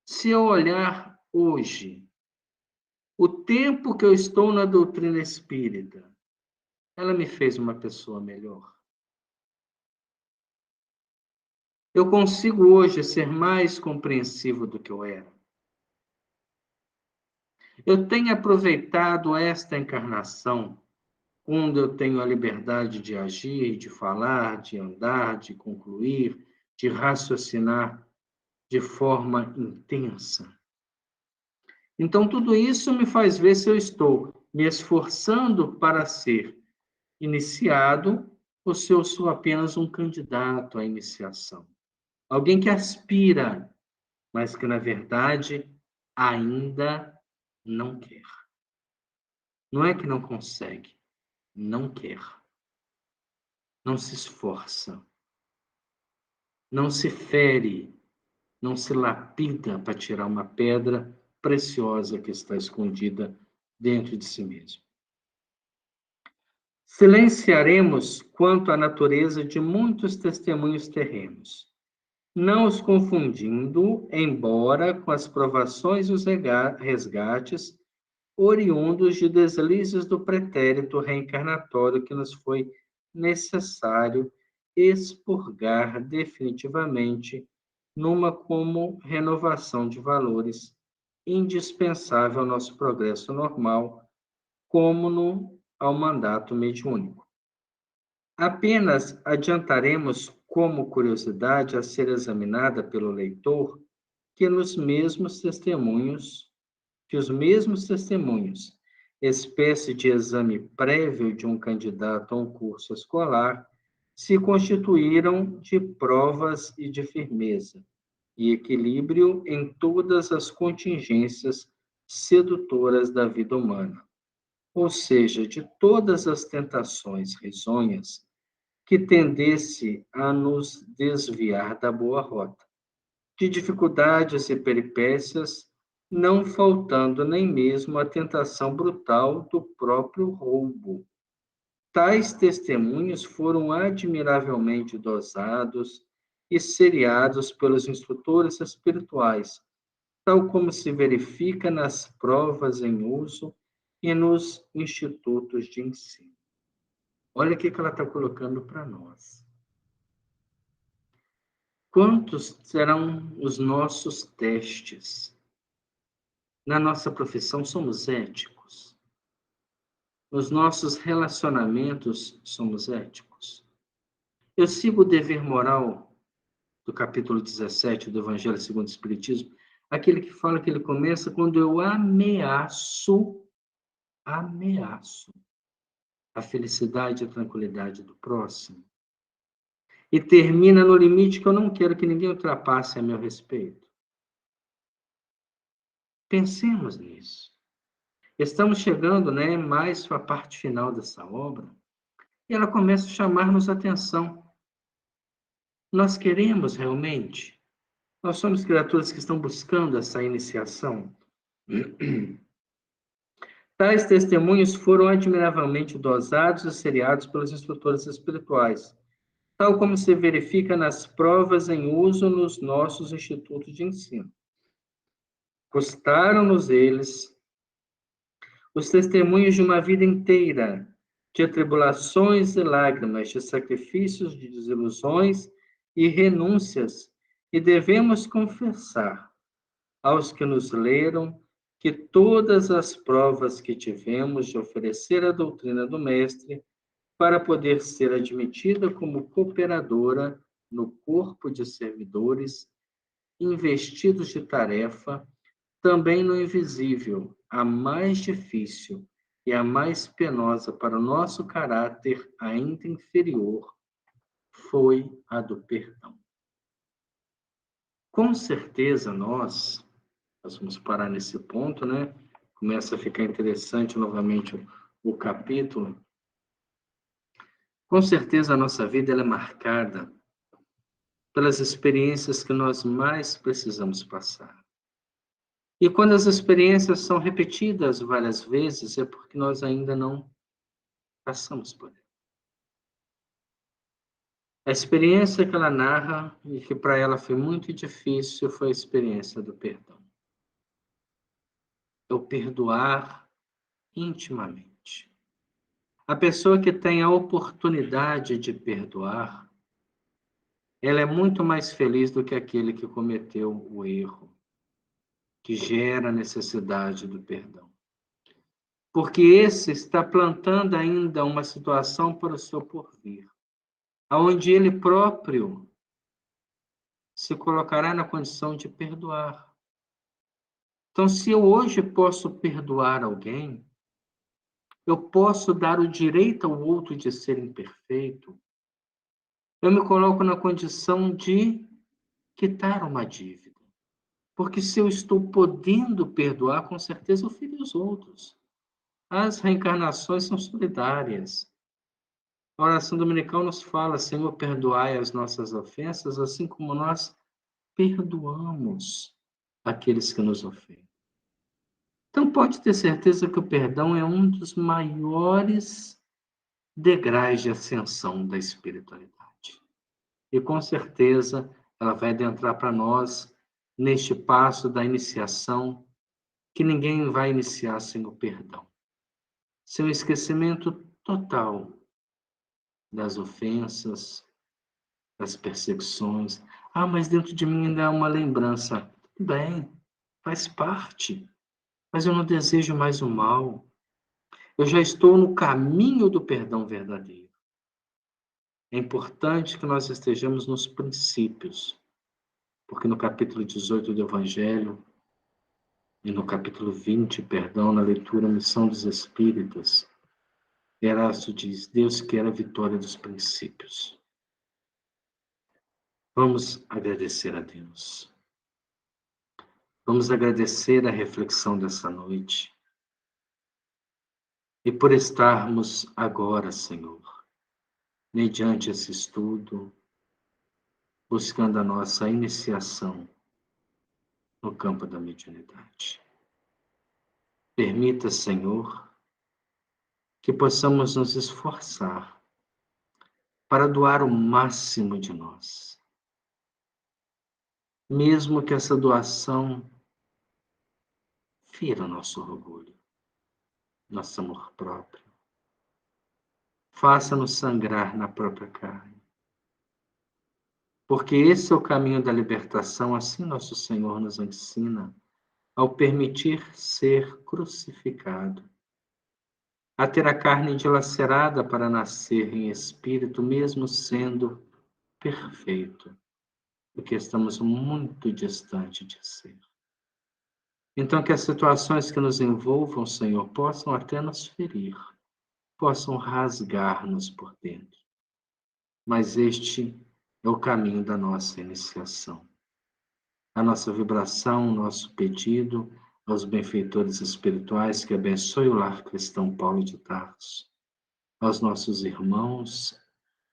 Se eu olhar hoje, o tempo que eu estou na doutrina espírita, ela me fez uma pessoa melhor. Eu consigo hoje ser mais compreensivo do que eu era. Eu tenho aproveitado esta encarnação, onde eu tenho a liberdade de agir, de falar, de andar, de concluir, de raciocinar de forma intensa. Então, tudo isso me faz ver se eu estou me esforçando para ser iniciado ou se eu sou apenas um candidato à iniciação. Alguém que aspira, mas que, na verdade, ainda não quer. Não é que não consegue, não quer. Não se esforça. Não se fere, não se lapida para tirar uma pedra preciosa que está escondida dentro de si mesmo. Silenciaremos quanto à natureza de muitos testemunhos terrenos, não os confundindo, embora com as provações e os resgates oriundos de deslizes do pretérito reencarnatório que nos foi necessário expurgar definitivamente numa como renovação de valores indispensável ao nosso progresso normal, como ao mandato mediúnico. Apenas adiantaremos como curiosidade a ser examinada pelo leitor que os mesmos testemunhos, espécie de exame prévio de um candidato a um curso escolar, se constituíram de provas e de firmeza, e equilíbrio em todas as contingências sedutoras da vida humana, ou seja, de todas as tentações risonhas que tendesse a nos desviar da boa rota, de dificuldades e peripécias, não faltando nem mesmo a tentação brutal do próprio roubo. Tais testemunhos foram admiravelmente dosados e seriados pelos instrutores espirituais, tal como se verifica nas provas em uso e nos institutos de ensino. Olha o que ela está colocando para nós. Quantos serão os nossos testes? Na nossa profissão, somos éticos? Nos nossos relacionamentos, somos éticos? Eu sigo o dever moral do capítulo 17 do Evangelho segundo o Espiritismo, aquele que fala que ele começa quando eu ameaço a felicidade e a tranquilidade do próximo. E termina no limite que eu não quero que ninguém ultrapasse a meu respeito. Pensemos nisso. Estamos chegando, mais para a parte final dessa obra, e ela começa a chamar-nos a atenção. Nós queremos realmente? Nós somos criaturas que estão buscando essa iniciação? Tais testemunhos foram admiravelmente dosados e seriados pelos instrutores espirituais, tal como se verifica nas provas em uso nos nossos institutos de ensino. Custaram-nos eles os testemunhos de uma vida inteira, de atribulações e lágrimas, de sacrifícios, de desilusões e renúncias, e devemos confessar aos que nos leram que todas as provas que tivemos de oferecer a doutrina do Mestre para poder ser admitida como cooperadora no corpo de servidores investidos de tarefa, também no invisível, a mais difícil e a mais penosa para o nosso caráter ainda inferior, foi a do perdão. Com certeza nós vamos parar nesse ponto, né? Começa a ficar interessante novamente o capítulo. Com certeza a nossa vida ela é marcada pelas experiências que nós mais precisamos passar. E quando as experiências são repetidas várias vezes, é porque nós ainda não passamos por ela. A experiência que ela narra, e que para ela foi muito difícil, foi a experiência do perdão. Eu perdoar intimamente. A pessoa que tem a oportunidade de perdoar, ela é muito mais feliz do que aquele que cometeu o erro, que gera a necessidade do perdão. Porque esse está plantando ainda uma situação para o seu porvir, onde ele próprio se colocará na condição de perdoar. Então, se eu hoje posso perdoar alguém, eu posso dar o direito ao outro de ser imperfeito, eu me coloco na condição de quitar uma dívida. Porque se eu estou podendo perdoar, com certeza eu feri os outros. As reencarnações são solidárias. A oração dominical nos fala, Senhor, perdoai as nossas ofensas, assim como nós perdoamos aqueles que nos ofendem. Então pode ter certeza que o perdão é um dos maiores degraus de ascensão da espiritualidade. E com certeza ela vai adentrar para nós neste passo da iniciação, que ninguém vai iniciar sem o perdão. Sem o esquecimento total das ofensas, das perseguições. Ah, mas dentro de mim ainda há uma lembrança. Tudo bem, faz parte. Mas eu não desejo mais o mal. Eu já estou no caminho do perdão verdadeiro. É importante que nós estejamos nos princípios, porque no capítulo 18 do Evangelho, e no capítulo 20, perdão, na leitura Missão dos Espíritos, Erasto diz, Deus quer a vitória dos princípios. Vamos agradecer a Deus. Vamos agradecer a reflexão dessa noite. E por estarmos agora, Senhor, mediante esse estudo, buscando a nossa iniciação no campo da mediunidade. Permita, Senhor, que possamos nos esforçar para doar o máximo de nós. Mesmo que essa doação fira nosso orgulho, nosso amor próprio. Faça-nos sangrar na própria carne. Porque esse é o caminho da libertação, assim nosso Senhor nos ensina, ao permitir ser crucificado, a ter a carne dilacerada para nascer em espírito, mesmo sendo perfeito, porque estamos muito distante de ser. Então, que as situações que nos envolvam, Senhor, possam até nos ferir, possam rasgar-nos por dentro. Mas este é o caminho da nossa iniciação. A nossa vibração, o nosso pedido aos benfeitores espirituais que abençoe o lar cristão Paulo de Tarso, aos nossos irmãos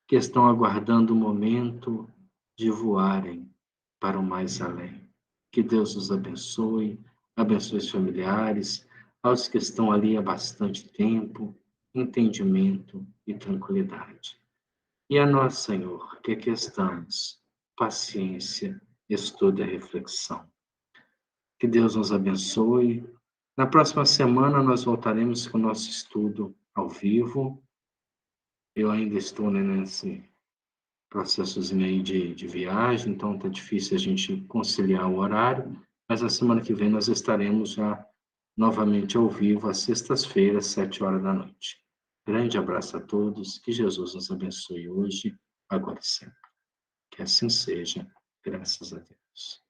que estão aguardando o momento de voarem para o mais além. Que Deus os abençoe, abençoe os familiares, aos que estão ali há bastante tempo, entendimento e tranquilidade. E a nós, Senhor, que aqui estamos, paciência, estudo e reflexão. Que Deus nos abençoe. Na próxima semana nós voltaremos com o nosso estudo ao vivo. Eu ainda estou nesse processozinho aí de viagem, então está difícil a gente conciliar o horário, mas na semana que vem nós estaremos já novamente ao vivo, às sextas-feiras, 7 horas da noite. Grande abraço a todos, que Jesus nos abençoe hoje, agora e sempre. Que assim seja, graças a Deus.